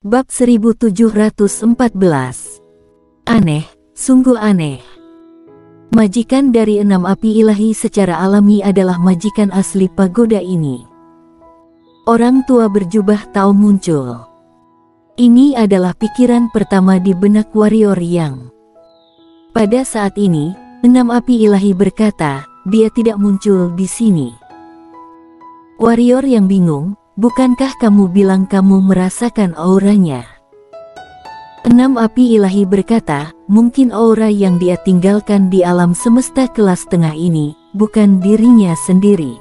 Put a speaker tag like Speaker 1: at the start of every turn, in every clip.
Speaker 1: Bab 1714. Aneh, sungguh aneh. Majikan dari 6 api ilahi secara alami adalah majikan asli pagoda ini. Orang tua berjubah Tao muncul. Ini adalah pikiran pertama di benak warrior yang. Pada saat ini, 6 api ilahi berkata, dia tidak muncul di sini. Warrior yang bingung, bukankah kamu bilang kamu merasakan auranya? 6 api ilahi berkata, mungkin aura yang dia tinggalkan di alam semesta kelas tengah ini, bukan dirinya sendiri.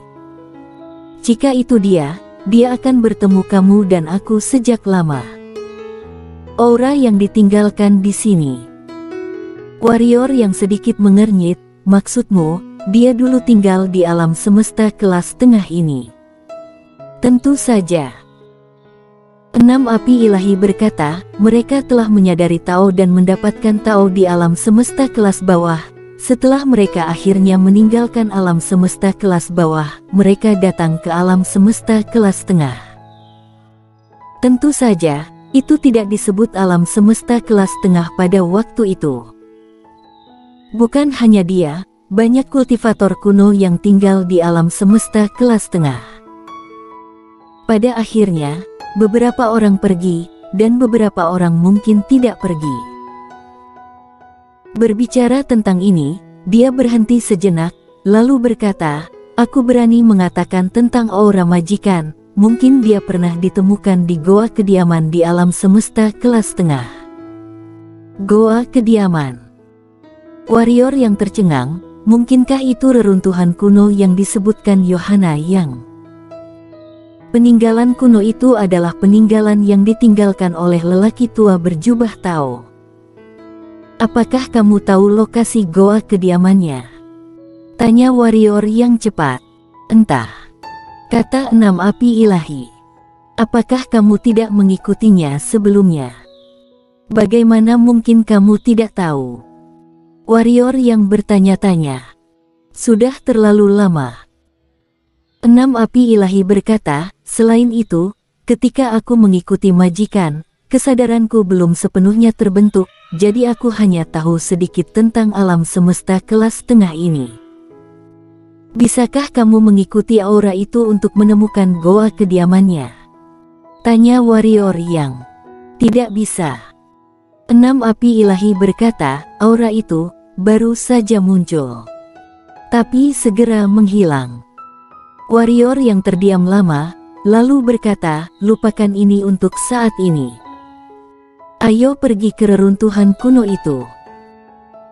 Speaker 1: Jika itu dia akan bertemu kamu dan aku sejak lama. Aura yang ditinggalkan di sini. Warrior yang sedikit mengernyit, maksudmu, dia dulu tinggal di alam semesta kelas tengah ini? Tentu saja. 6 api ilahi berkata, mereka telah menyadari Tao dan mendapatkan Tao di alam semesta kelas bawah. Setelah mereka akhirnya meninggalkan alam semesta kelas bawah, mereka datang ke alam semesta kelas tengah. Tentu saja, itu tidak disebut alam semesta kelas tengah pada waktu itu. Bukan hanya dia, banyak kultivator kuno yang tinggal di alam semesta kelas tengah. Pada akhirnya, beberapa orang pergi, dan beberapa orang mungkin tidak pergi. Berbicara tentang ini, dia berhenti sejenak, lalu berkata, aku berani mengatakan tentang aura majikan, mungkin dia pernah ditemukan di goa kediaman di alam semesta kelas tengah. Goa kediaman. Warrior yang tercengang, mungkinkah itu reruntuhan kuno yang disebutkan Yohana yang? Peninggalan kuno itu adalah peninggalan yang ditinggalkan oleh lelaki tua berjubah Tao. Apakah kamu tahu lokasi goa kediamannya? Tanya warrior yang cepat. Entah. Kata 6 api ilahi. Apakah kamu tidak mengikutinya sebelumnya? Bagaimana mungkin kamu tidak tahu? Warrior yang bertanya-tanya. Sudah terlalu lama. 6 api ilahi berkata, selain itu, ketika aku mengikuti majikan, kesadaranku belum sepenuhnya terbentuk, jadi aku hanya tahu sedikit tentang alam semesta kelas tengah ini. Bisakah kamu mengikuti aura itu untuk menemukan goa kediamannya? Tanya warrior yang. Tidak bisa. 6 api ilahi berkata, aura itu baru saja muncul, tapi segera menghilang. Warrior yang terdiam lama, lalu berkata, lupakan ini untuk saat ini. Ayo pergi ke reruntuhan kuno itu.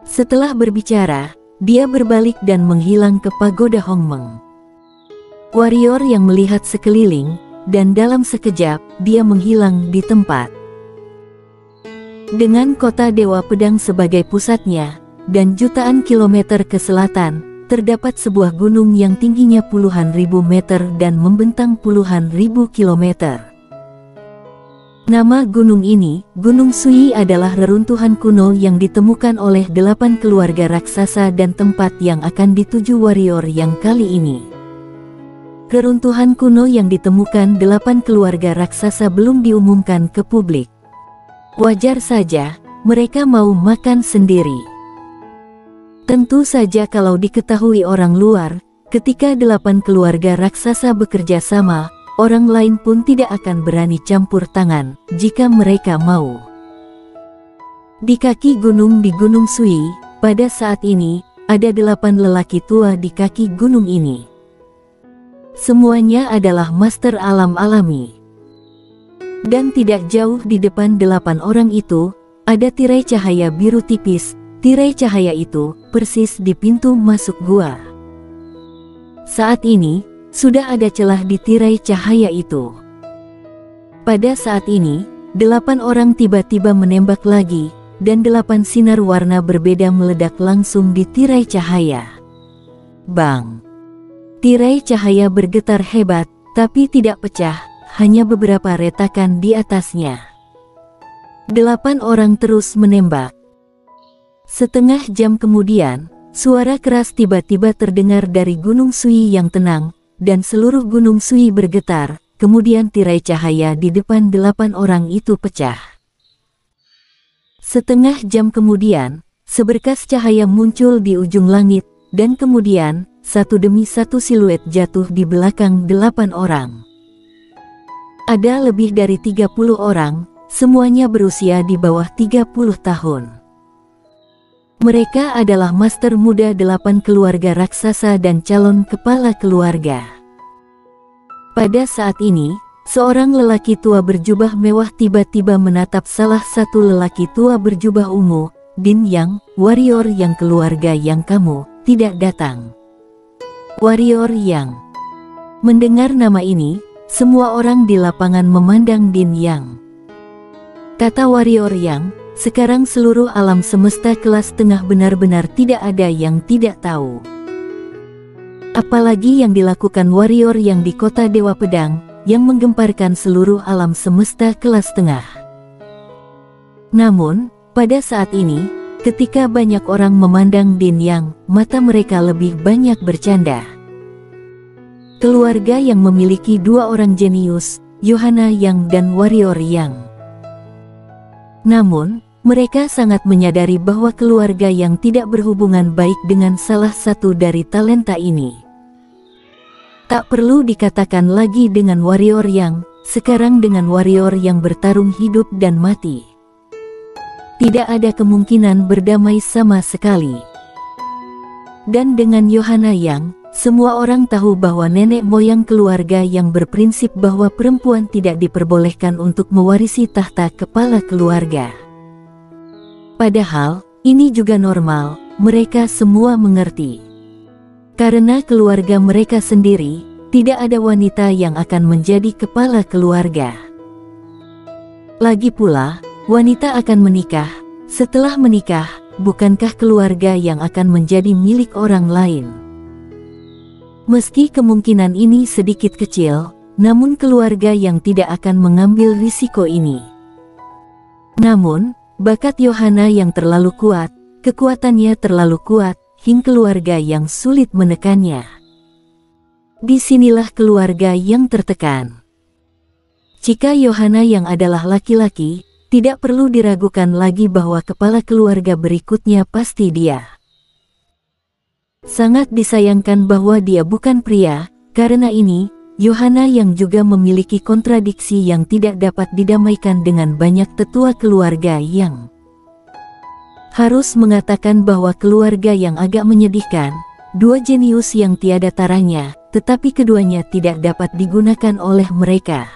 Speaker 1: Setelah berbicara, dia berbalik dan menghilang ke pagoda Hongmeng. Warrior yang melihat sekeliling, dan dalam sekejap, dia menghilang di tempat. Dengan kota Dewa Pedang sebagai pusatnya, dan jutaan kilometer ke selatan, terdapat sebuah gunung yang tingginya puluhan ribu meter dan membentang puluhan ribu kilometer. Nama gunung ini, Gunung Sui, adalah reruntuhan kuno yang ditemukan oleh 8 keluarga raksasa dan tempat yang akan dituju warrior yang kali ini. Reruntuhan kuno yang ditemukan 8 keluarga raksasa belum diumumkan ke publik. Wajar saja, mereka mau makan sendiri. Tentu saja kalau diketahui orang luar, ketika 8 keluarga raksasa bekerja sama, orang lain pun tidak akan berani campur tangan, jika mereka mau. Di kaki gunung di Gunung Sui, pada saat ini, ada 8 lelaki tua di kaki gunung ini. Semuanya adalah master alam alami. Dan tidak jauh di depan 8 orang itu, ada tirai cahaya biru tipis. Tirai cahaya itu persis di pintu masuk gua. Saat ini, sudah ada celah di tirai cahaya itu. Pada saat ini, 8 orang tiba-tiba menembak lagi, dan 8 sinar warna berbeda meledak langsung di tirai cahaya. Bang! Tirai cahaya bergetar hebat, tapi tidak pecah, hanya beberapa retakan di atasnya. 8 orang terus menembak. Setengah jam kemudian, suara keras tiba-tiba terdengar dari Gunung Sui yang tenang, dan seluruh Gunung Sui bergetar, kemudian tirai cahaya di depan 8 orang itu pecah. Setengah jam kemudian, seberkas cahaya muncul di ujung langit, dan kemudian, satu demi satu siluet jatuh di belakang 8 orang. Ada lebih dari 30 orang, semuanya berusia di bawah 30 tahun. Mereka adalah master muda 8 keluarga raksasa dan calon kepala keluarga. Pada saat ini, seorang lelaki tua berjubah mewah tiba-tiba menatap salah satu lelaki tua berjubah ungu, Din Yang, warrior yang keluarga yang kamu tidak datang. Warrior Yang. Mendengar nama ini, semua orang di lapangan memandang Din Yang. Kata Warrior Yang, sekarang seluruh alam semesta kelas tengah benar-benar tidak ada yang tidak tahu. Apalagi yang dilakukan warrior yang di kota Dewa Pedang, yang menggemparkan seluruh alam semesta kelas tengah. Namun, pada saat ini, ketika banyak orang memandang Din Yang, mata mereka lebih banyak bercanda. Keluarga yang memiliki 2 orang jenius, Yohana Yang dan Warrior Yang. Namun, mereka sangat menyadari bahwa keluarga yang tidak berhubungan baik dengan salah satu dari talenta ini. Tak perlu dikatakan lagi dengan Warrior Yang, sekarang dengan warrior yang bertarung hidup dan mati. Tidak ada kemungkinan berdamai sama sekali. Dan dengan Yohana Yang, semua orang tahu bahwa nenek moyang keluarga yang berprinsip bahwa perempuan tidak diperbolehkan untuk mewarisi tahta kepala keluarga. Padahal, ini juga normal, mereka semua mengerti. Karena keluarga mereka sendiri, tidak ada wanita yang akan menjadi kepala keluarga. Lagi pula, wanita akan menikah, setelah menikah, bukankah keluarga yang akan menjadi milik orang lain? Meski kemungkinan ini sedikit kecil, namun keluarga yang tidak akan mengambil risiko ini. Namun, bakat Yohana yang terlalu kuat, kekuatannya terlalu kuat, hingga keluarga yang sulit menekannya. Disinilah keluarga yang tertekan. Jika Yohana yang adalah laki-laki, tidak perlu diragukan lagi bahwa kepala keluarga berikutnya pasti dia. Sangat disayangkan bahwa dia bukan pria, karena ini, Yohana yang juga memiliki kontradiksi yang tidak dapat didamaikan dengan banyak tetua keluarga yang harus mengatakan bahwa keluarga yang agak menyedihkan, 2 jenius yang tiada taranya, tetapi keduanya tidak dapat digunakan oleh mereka.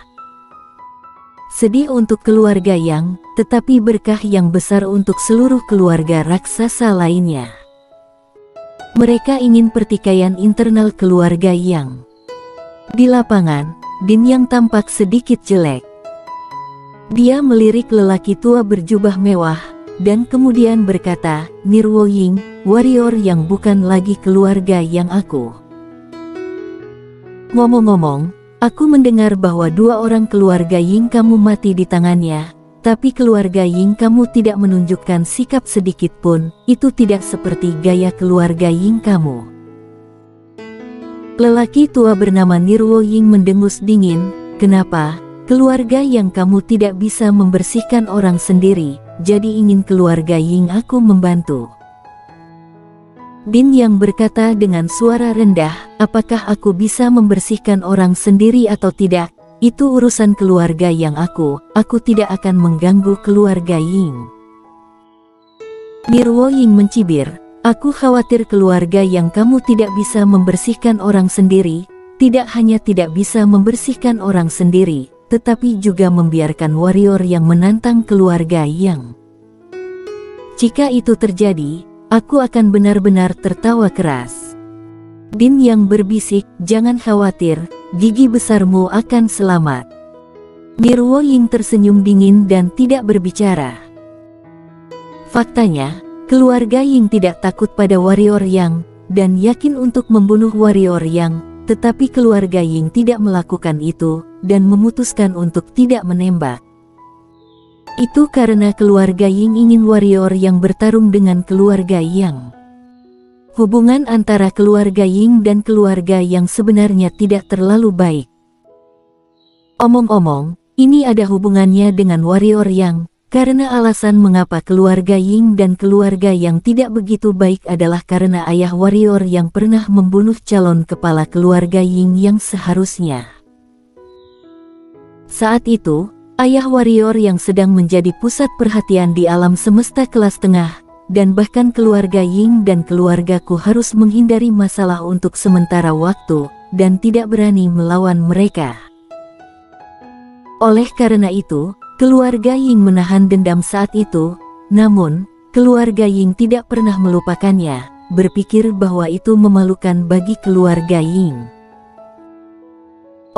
Speaker 1: Sedih untuk keluarga yang, tetapi berkah yang besar untuk seluruh keluarga raksasa lainnya. Mereka ingin pertikaian internal keluarga yang. Di lapangan, Din Yang tampak sedikit jelek. Dia melirik lelaki tua berjubah mewah, dan kemudian berkata, Nirwo Ying, warrior yang bukan lagi keluarga yang aku. Ngomong-ngomong, aku mendengar bahwa 2 orang keluarga Ying kamu mati di tangannya, tapi keluarga Ying kamu tidak menunjukkan sikap sedikit pun, itu tidak seperti gaya keluarga Ying kamu. Lelaki tua bernama Nirwo Ying mendengus dingin, kenapa? Keluarga yang kamu tidak bisa membersihkan orang sendiri, jadi ingin keluarga Ying aku membantu. Din yang berkata dengan suara rendah, apakah aku bisa membersihkan orang sendiri atau tidak? Itu urusan keluarga yang aku tidak akan mengganggu keluarga Ying. Nirwo Ying mencibir, aku khawatir keluarga yang kamu tidak bisa membersihkan orang sendiri, tidak hanya tidak bisa membersihkan orang sendiri, tetapi juga membiarkan warrior yang menantang keluarga yang. Jika itu terjadi, aku akan benar-benar tertawa keras. Din yang berbisik, jangan khawatir, gigi besarmu akan selamat. Nirwo Ying tersenyum dingin dan tidak berbicara. Faktanya, keluarga Ying tidak takut pada warrior yang, dan yakin untuk membunuh warrior yang, tetapi keluarga Ying tidak melakukan itu, dan memutuskan untuk tidak menembak. Itu karena keluarga Ying ingin warrior yang bertarung dengan keluarga yang. Hubungan antara keluarga Ying dan keluarga yang sebenarnya tidak terlalu baik. Omong-omong, ini ada hubungannya dengan warrior yang, karena alasan mengapa keluarga Ying dan keluarga yang tidak begitu baik adalah karena ayah warrior yang pernah membunuh calon kepala keluarga Ying yang seharusnya. Saat itu, ayah warrior yang sedang menjadi pusat perhatian di alam semesta kelas tengah, dan bahkan keluarga Ying dan keluargaku harus menghindari masalah untuk sementara waktu, dan tidak berani melawan mereka. Oleh karena itu, keluarga Ying menahan dendam saat itu, namun, keluarga Ying tidak pernah melupakannya, berpikir bahwa itu memalukan bagi keluarga Ying.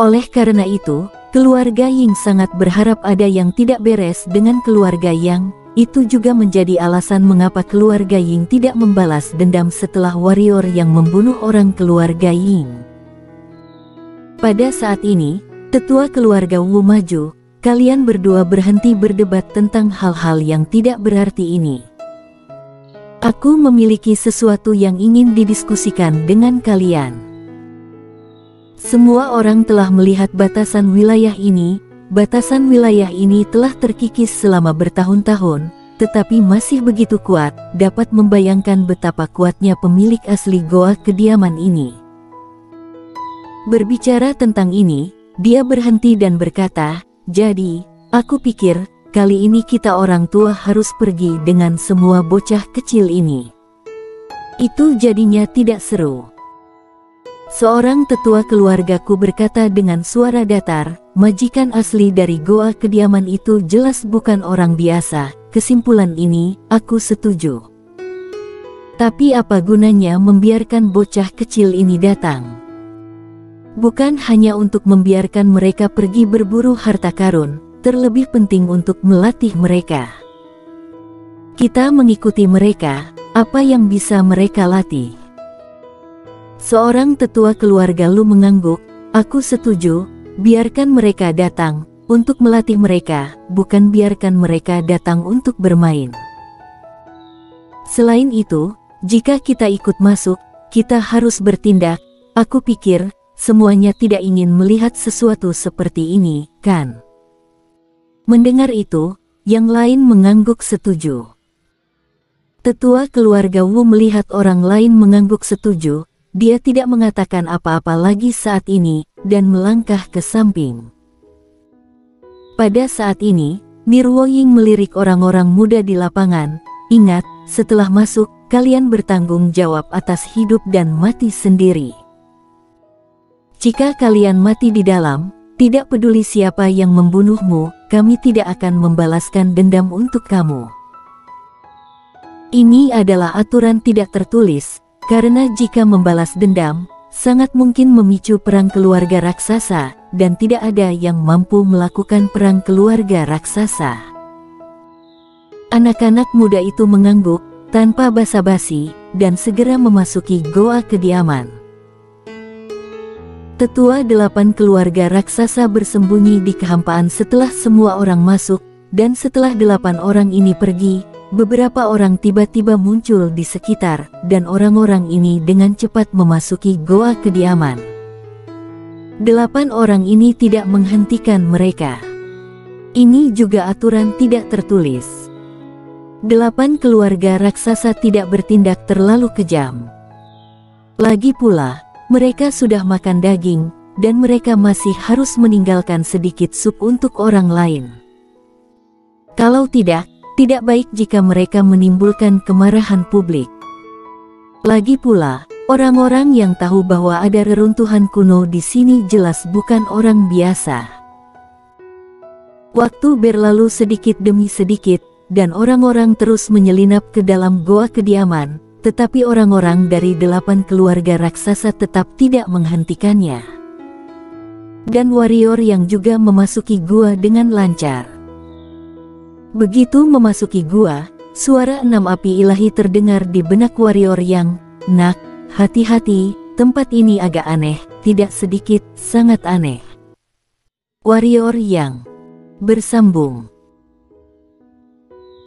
Speaker 1: Oleh karena itu, keluarga Ying sangat berharap ada yang tidak beres dengan keluarga Yang, itu juga menjadi alasan mengapa keluarga Ying tidak membalas dendam setelah warrior yang membunuh orang keluarga Ying. Pada saat ini, tetua keluarga Wu maju. Kalian berdua berhenti berdebat tentang hal-hal yang tidak berarti ini. Aku memiliki sesuatu yang ingin didiskusikan dengan kalian. Semua orang telah melihat batasan wilayah ini. Batasan wilayah ini telah terkikis selama bertahun-tahun, tetapi masih begitu kuat, dapat membayangkan betapa kuatnya pemilik asli goa kediaman ini. Berbicara tentang ini, dia berhenti dan berkata, "Jadi, aku pikir, kali ini kita orang tua harus pergi dengan semua bocah kecil ini. Itu jadinya tidak seru." Seorang tetua keluargaku berkata dengan suara datar, "Majikan asli dari goa kediaman itu jelas bukan orang biasa. Kesimpulan ini, aku setuju. Tapi apa gunanya membiarkan bocah kecil ini datang? Bukan hanya untuk membiarkan mereka pergi berburu harta karun, terlebih penting untuk melatih mereka. Kita mengikuti mereka, apa yang bisa mereka latih?" Seorang tetua keluarga Lu mengangguk, "Aku setuju, biarkan mereka datang, untuk melatih mereka, bukan biarkan mereka datang untuk bermain. Selain itu, jika kita ikut masuk, kita harus bertindak. Aku pikir, semuanya tidak ingin melihat sesuatu seperti ini, kan?" Mendengar itu, yang lain mengangguk setuju. Tetua keluarga Wu melihat orang lain mengangguk setuju, dia tidak mengatakan apa-apa lagi saat ini, dan melangkah ke samping. Pada saat ini, Nirwo Ying melirik orang-orang muda di lapangan, "Ingat, setelah masuk, kalian bertanggung jawab atas hidup dan mati sendiri. Jika kalian mati di dalam, tidak peduli siapa yang membunuhmu, kami tidak akan membalaskan dendam untuk kamu." Ini adalah aturan tidak tertulis, karena jika membalas dendam, sangat mungkin memicu perang keluarga raksasa, dan tidak ada yang mampu melakukan perang keluarga raksasa. Anak-anak muda itu mengangguk, tanpa basa-basi, dan segera memasuki goa kediaman. Tetua 8 keluarga raksasa bersembunyi di kehampaan setelah semua orang masuk, dan setelah 8 orang ini pergi, beberapa orang tiba-tiba muncul di sekitar, dan orang-orang ini dengan cepat memasuki goa kediaman. 8 orang ini tidak menghentikan mereka. Ini juga aturan tidak tertulis. 8 keluarga raksasa tidak bertindak terlalu kejam. Lagi pula, mereka sudah makan daging, dan mereka masih harus meninggalkan sedikit sup untuk orang lain. Kalau tidak baik jika mereka menimbulkan kemarahan publik. Lagi pula, orang-orang yang tahu bahwa ada reruntuhan kuno di sini jelas bukan orang biasa. Waktu berlalu sedikit demi sedikit, dan orang-orang terus menyelinap ke dalam goa kediaman, tetapi orang-orang dari 8 keluarga raksasa tetap tidak menghentikannya. Dan warrior yang juga memasuki gua dengan lancar. Begitu memasuki gua, suara 6 api ilahi terdengar di benak warrior yang, "Nak, hati-hati, tempat ini agak aneh, tidak sedikit, sangat aneh." Warrior yang bersambung.